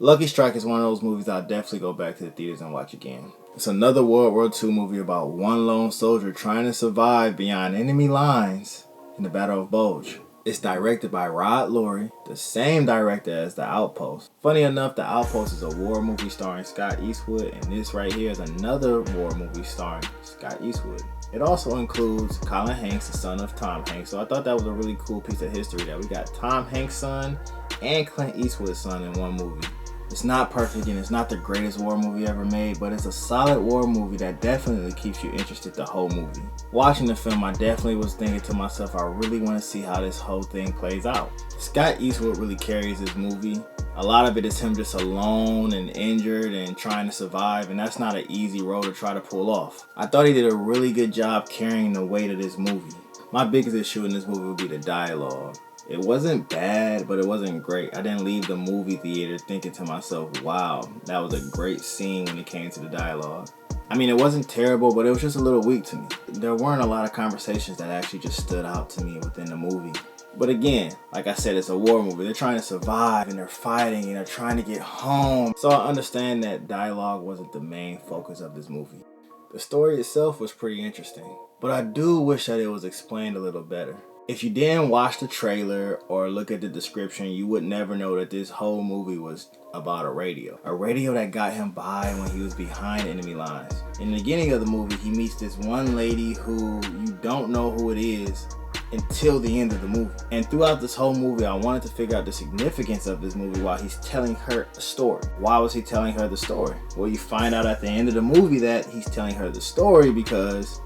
Lucky Strike is one of those movies I'll definitely go back to the theaters and watch again. It's another World War II movie about one lone soldier trying to survive beyond enemy lines in the Battle of Bulge. It's directed by Rod Lurie, the same director as The Outpost. Funny enough, The Outpost is a war movie starring Scott Eastwood, and this right here is another war movie starring Scott Eastwood. It also includes Colin Hanks, the son of Tom Hanks, so I thought that was a really cool piece of history that we got Tom Hanks' son and Clint Eastwood's son in one movie. It's not perfect and it's not the greatest war movie ever made, but it's a solid war movie that definitely keeps you interested the whole movie. Watching the film, I definitely was thinking to myself, I really want to see how this whole thing plays out. Scott Eastwood really carries this movie. A lot of it is him just alone and injured and trying to survive, and that's not an easy role to try to pull off. I thought he did a really good job carrying the weight of this movie. My biggest issue in this movie would be the dialogue. It wasn't bad, but it wasn't great. I didn't leave the movie theater thinking to myself, wow, that was a great scene when it came to the dialogue. I mean, it wasn't terrible, but it was just a little weak to me. There weren't a lot of conversations that actually just stood out to me within the movie. But again, like I said, it's a war movie. They're trying to survive and they're fighting and they're trying to get home. So I understand that dialogue wasn't the main focus of this movie. The story itself was pretty interesting, but I do wish that it was explained a little better. If you didn't watch the trailer or look at the description, you would never know that this whole movie was about a radio. A radio that got him by when he was behind enemy lines. In the beginning of the movie, he meets this one lady who you don't know who it is until the end of the movie. And throughout this whole movie, I wanted to figure out the significance of this movie while he's telling her a story. Why was he telling her the story? Well, you find out at the end of the movie that he's telling her the story because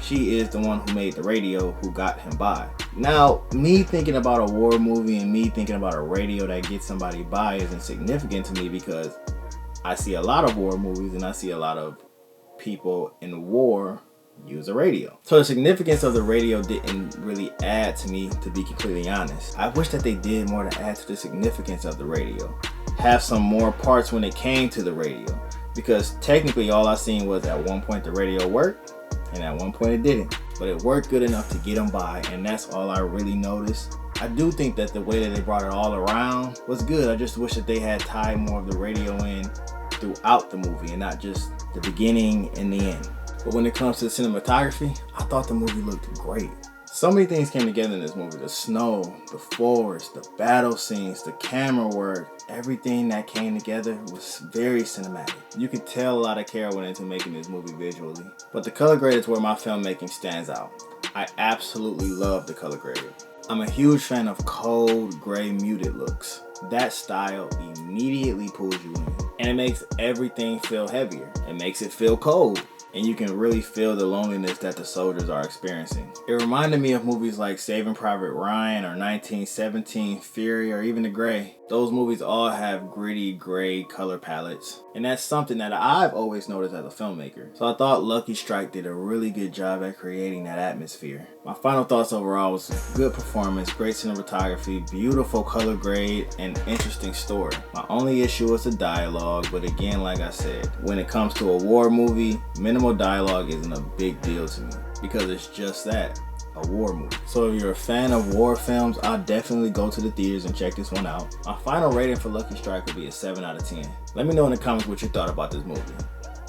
she is the one who made the radio who got him by. Now, me thinking about a war movie and me thinking about a radio that gets somebody by isn't significant to me because I see a lot of war movies and I see a lot of people in war use a radio. So the significance of the radio didn't really add to me, to be completely honest. I wish that they did more to add to the significance of the radio. Have some more parts when it came to the radio. Because technically all I seen was at one point the radio worked, and at one point it didn't. But it worked good enough to get them by, and that's all I really noticed. I do think that the way that they brought it all around was good. I just wish that they had tied more of the radio in throughout the movie and not just the beginning and the end. But when it comes to the cinematography, I thought the movie looked great. So many things came together in this movie. The snow, the forest, the battle scenes, the camera work, everything that came together was very cinematic. You could tell a lot of care went into making this movie visually. But the color grade is where my filmmaking stands out. I absolutely love the color grade. I'm a huge fan of cold, gray, muted looks. That style immediately pulls you in. And it makes everything feel heavier. It makes it feel cold. And you can really feel the loneliness that the soldiers are experiencing. It reminded me of movies like Saving Private Ryan or 1917, Fury, or even The Gray. Those movies all have gritty gray color palettes. And that's something that I've always noticed as a filmmaker. So I thought Lucky Strike did a really good job at creating that atmosphere. My final thoughts overall was good performance, great cinematography, beautiful color grade, and interesting story. My only issue was the dialogue, but again, like I said, when it comes to a war movie, minimal dialogue isn't a big deal to me because it's just that, a war movie. So if you're a fan of war films, I'll definitely go to the theaters and check this one out. My final rating for Lucky Strike would be a 7 out of 10. Let me know in the comments what you thought about this movie.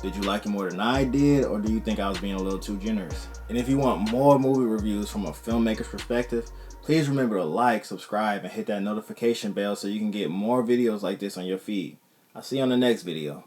Did you like it more than I did, or do you think I was being a little too generous? And if you want more movie reviews from a filmmaker's perspective, please remember to like, subscribe, and hit that notification bell so you can get more videos like this on your feed. I'll see you on the next video.